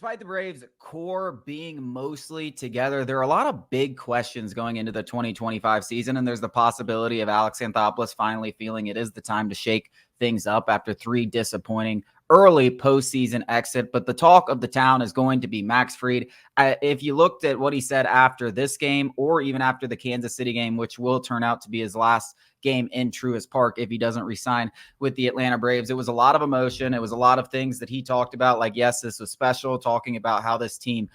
Despite the Braves' core being mostly together, there are a lot of big questions going into the 2025 season, and there's the possibility of Alex Anthopoulos finally feeling it is the time to shake things up after 3 disappointing early postseason exit. But the talk of the town is going to be Max Fried. If you looked at what he said after this game or even after the Kansas City game, which will turn out to be his last game in Truist Park if he doesn't resign with the Atlanta Braves, it was a lot of emotion. It was a lot of things that he talked about, like, yes, this was special, talking about how this team,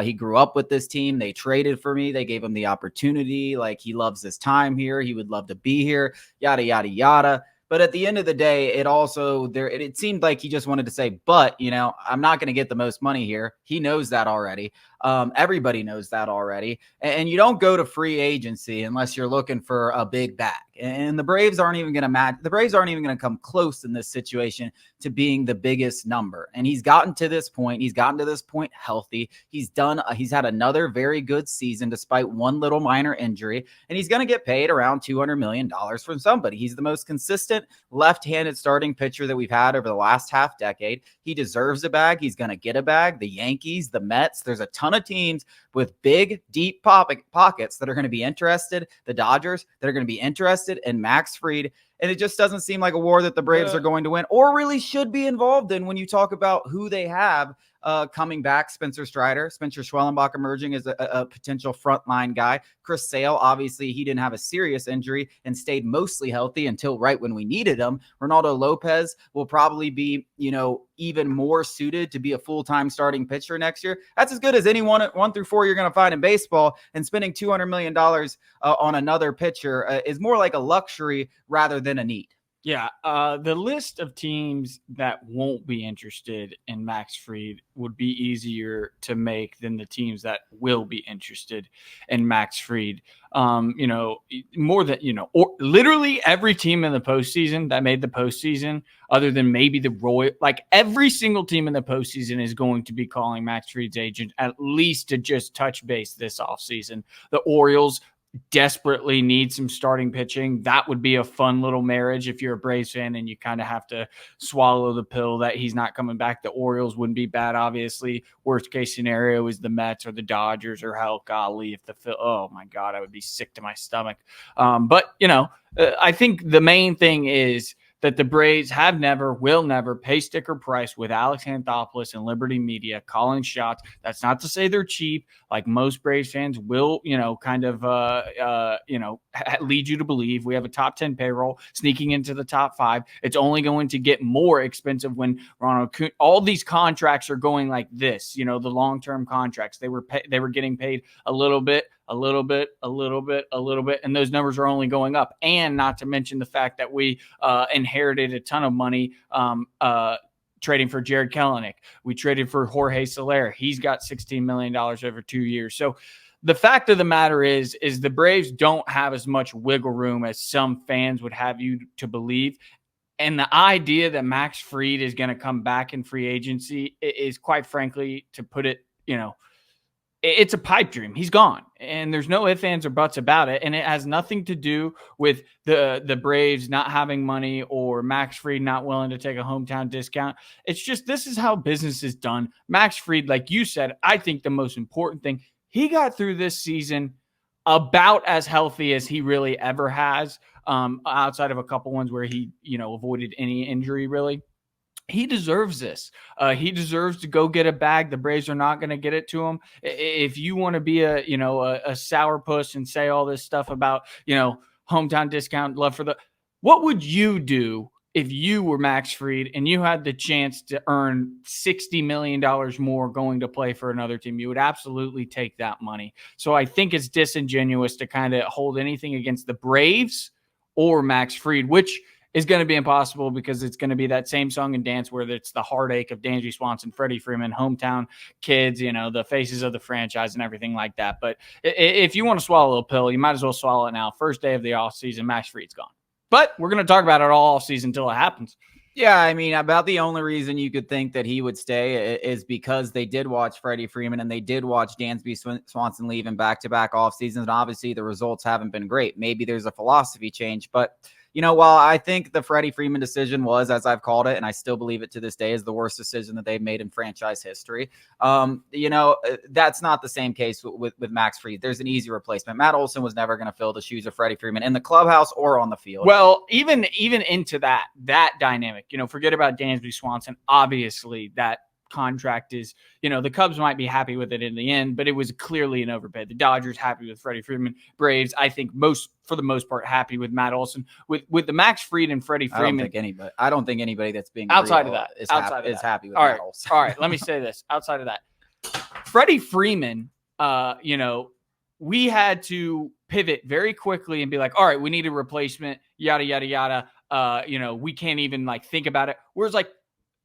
he grew up with this team. They traded for me. They gave him the opportunity. Like, he loves his time here. He would love to be here, yada, yada, yada. But at the end of the day, it seemed like he just wanted to say, but, I'm not going to get the most money here. He knows that already. Everybody knows that already. And you don't go to free agency unless you're looking for a big bag. And the Braves aren't even going to come close in this situation to being the biggest number. And he's gotten to this point. He's gotten to this point healthy. He's had another very good season despite one little minor injury. And he's going to get paid around $200 million from somebody. He's the most consistent left-handed starting pitcher that we've had over the last half decade. He deserves a bag. He's going to get a bag. The Yankees, the Mets, there's a ton of teams with big, deep pockets that are going to be interested. The Dodgers that are going to be interested in Max Fried. And it just doesn't seem like a war that the Braves are going to win or really should be involved in when you talk about who they have coming back. Spencer Schwellenbach emerging as a potential frontline guy. Chris Sale, obviously, he didn't have a serious injury and stayed mostly healthy until right when we needed him. Ronaldo Lopez will probably be, even more suited to be a full-time starting pitcher next year. That's as good as any 1 through 4 you're going to find in baseball. And spending $200 million on another pitcher is more like a luxury rather than a need. Yeah, the list of teams that won't be interested in Max Fried would be easier to make than the teams that will be interested in Max Fried. More than, or literally every team in the postseason that made the postseason, other than maybe the Royals, like every single team in the postseason is going to be calling Max Fried's agent at least to just touch base this offseason. The Orioles desperately need some starting pitching. That would be a fun little marriage if you're a Braves fan and you kind of have to swallow the pill that he's not coming back. The Orioles wouldn't be bad, obviously. Worst case scenario is the Mets or the Dodgers, or hell, golly, if oh my God, I would be sick to my stomach. But I think the main thing is that the Braves will never pay sticker price with Alex Anthopoulos and Liberty Media calling shots. That's not to say they're cheap, like most Braves fans will, lead you to believe. We have a top 10 payroll sneaking into the top 5. It's only going to get more expensive when all these contracts are going like this, the long-term contracts. They were getting paid a little bit, and those numbers are only going up. And not to mention the fact that we inherited a ton of money trading for Jared Kelenic. We traded for Jorge Soler. He's got $16 million over 2 years. So the fact of the matter is the Braves don't have as much wiggle room as some fans would have you to believe. And the idea that Max Fried is going to come back in free agency is, quite frankly, to put it, it's a pipe dream. He's gone, and there's no ifs, ands, or buts about it. And it has nothing to do with the Braves not having money or Max Fried not willing to take a hometown discount. It's just, this is how business is done. Max Fried, like you said, I think the most important thing, he got through this season about as healthy as he really ever has, outside of a couple ones where he, avoided any injury, really. He deserves this. He deserves to go get a bag. The Braves are not going to get it to him. If you want to be a sourpuss and say all this stuff about, hometown discount, love for what would you do if you were Max Fried and you had the chance to earn $60 million more going to play for another team? You would absolutely take that money. So I think it's disingenuous to kind of hold anything against the Braves or Max Fried, which is going to be impossible because it's going to be that same song and dance where it's the heartache of Dansby Swanson, Freddie Freeman, hometown kids, the faces of the franchise and everything like that. But if you want to swallow a pill, you might as well swallow it now. First day of the offseason, Max Fried's gone. But we're going to talk about it all offseason until it happens. Yeah, I mean, about the only reason you could think that he would stay is because they did watch Freddie Freeman and they did watch Dansby Swanson leave in back-to-back off seasons. And obviously the results haven't been great. Maybe there's a philosophy change, but While I think the Freddie Freeman decision was, as I've called it, and I still believe it to this day, is the worst decision that they've made in franchise history. That's not the same case with Max Fried. There's an easy replacement. Matt Olson was never going to fill the shoes of Freddie Freeman in the clubhouse or on the field. Well, even into that dynamic, forget about Dansby Swanson. Obviously, that contract is, the Cubs might be happy with it in the end, but it was clearly an overpay. The Dodgers happy with Freddie Freeman. Braves, I think for the most part, happy with Matt Olson. With the Max Fried and Freddie Freeman. I don't think anybody that's being outside of that is happy with Matt Olson. All right, let me say this. Outside of that, Freddie Freeman, we had to pivot very quickly and be like, all right, we need a replacement, yada, yada, yada. We can't even think about it. Whereas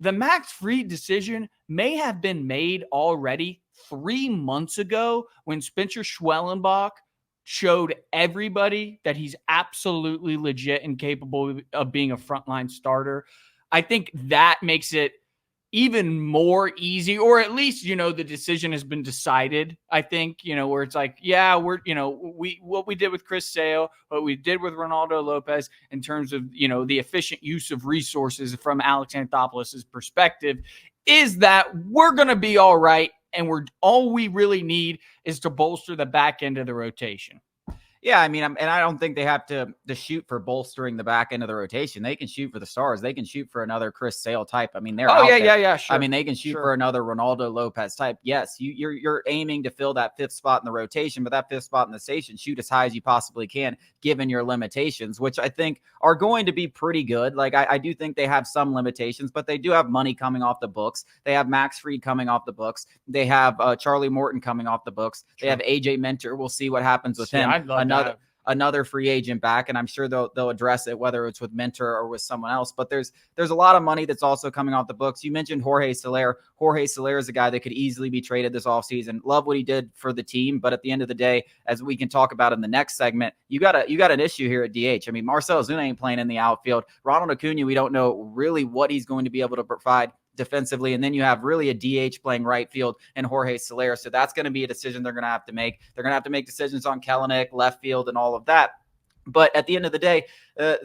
the Max Fried decision may have been made already 3 months ago when Spencer Schwellenbach showed everybody that he's absolutely legit and capable of being a frontline starter. I think that makes it even more easy, or at least, the decision has been decided. I think, where it's what we did with Chris Sale, what we did with Ronaldo Lopez in terms of, the efficient use of resources from Alex Anthopoulos' perspective is that we're going to be all right. And all we really need is to bolster the back end of the rotation. Yeah, I mean, and I don't think they have to shoot for bolstering the back end of the rotation. They can shoot for the stars. They can shoot for another Chris Sale type. I mean, they're out there. Yeah, sure. I mean, they can shoot for another Ronaldo Lopez type. Yes, you're aiming to fill that fifth spot in the rotation, but that fifth spot in the station, shoot as high as you possibly can, given your limitations, which I think are going to be pretty good. I do think they have some limitations, but they do have money coming off the books. They have Max Fried coming off the books. They have Charlie Morton coming off the books. They have AJ Minter. We'll see what happens with him. Another free agent back, and I'm sure they'll address it, whether it's with Minter or with someone else. But there's a lot of money that's also coming off the books. You mentioned Jorge Soler. Jorge Soler is a guy that could easily be traded this offseason. Love what he did for the team, but at the end of the day, as we can talk about in the next segment, you got an issue here at DH. I mean, Marcell Ozuna ain't playing in the outfield. Ronald Acuna, we don't know really what he's going to be able to provide defensively. And then you have really a DH playing right field and Jorge Soler. So that's going to be a decision they're going to have to make. They're going to have to make decisions on Kelenic, left field, and all of that. But at the end of the day,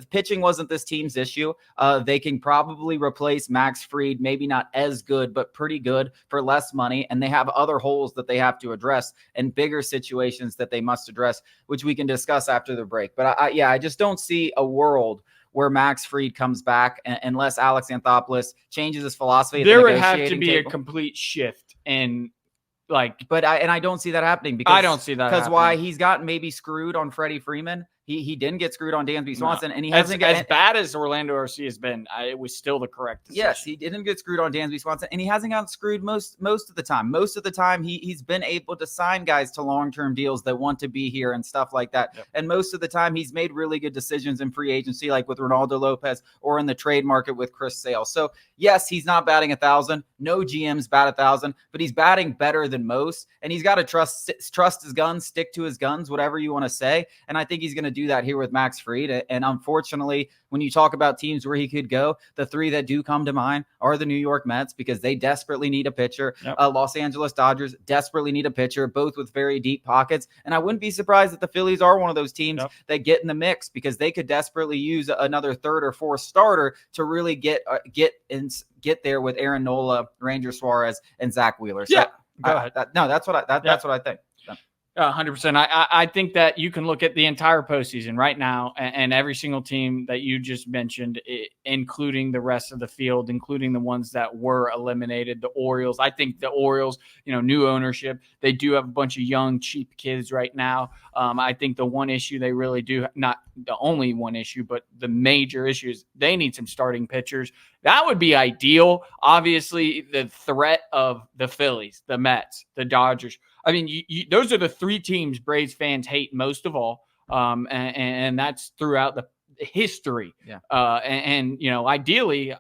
pitching wasn't this team's issue. They can probably replace Max Fried, maybe not as good, but pretty good for less money. And they have other holes that they have to address and bigger situations that they must address, which we can discuss after the break. But I just don't see a world where Max Fried comes back unless Alex Anthopoulos changes his philosophy. There would have to be a complete shift but I don't see that happening because I don't see that because why he's gotten maybe screwed on Freddie Freeman. He didn't get screwed on Dansby Swanson, and he hasn't as bad as Orlando Arcia has been. It was still the correct decision. Yes, he didn't get screwed on Dansby Swanson, and he hasn't gotten screwed most of the time. Most of the time, he's been able to sign guys to long-term deals that want to be here and stuff like that. Yep. And most of the time, he's made really good decisions in free agency, like with Ronaldo Lopez or in the trade market with Chris Sale. So yes, he's not batting 1,000. No GMs bat 1,000, but he's batting better than most, and he's got to trust his guns, stick to his guns, whatever you want to say. And I think he's going to do that here with Max Fried. And unfortunately, when you talk about teams where he could go, the three that do come to mind are the New York Mets because they desperately need a pitcher. Yep. Los Angeles Dodgers desperately need a pitcher, both with very deep pockets. And I wouldn't be surprised if the Phillies are one of those teams that get in the mix because they could desperately use another third or fourth starter to really get there with Aaron Nola, Ranger Suarez, and Zach Wheeler. So go ahead. That's what I think. 100%. I think that you can look at the entire postseason right now and every single team that you just mentioned, including the rest of the field, including the ones that were eliminated, the Orioles. I think the Orioles, new ownership, they do have a bunch of young, cheap kids right now. I think the one issue they really do, not the only one issue, but the major issue is they need some starting pitchers. That would be ideal. Obviously, the threat of the Phillies, the Mets, the Dodgers. I mean, those are the three teams Braves fans hate most of all, and that's throughout the history. Yeah. Ideally,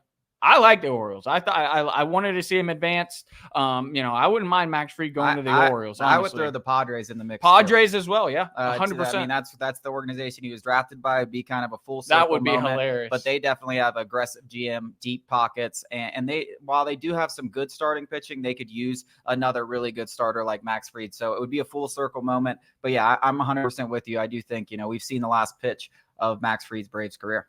I like the Orioles. I thought I wanted to see him advance. I wouldn't mind Max Fried going to the Orioles. Honestly. I would throw the Padres in the mix. As well, yeah, 100%. I mean, that's the organization he was drafted by. It'd be kind of a full circle that would be moment, hilarious. But they definitely have aggressive GM, deep pockets, and they while they do have some good starting pitching, they could use another really good starter like Max Fried. So it would be a full circle moment. But yeah, I'm 100% with you. I do think we've seen the last pitch of Max Fried's Braves career.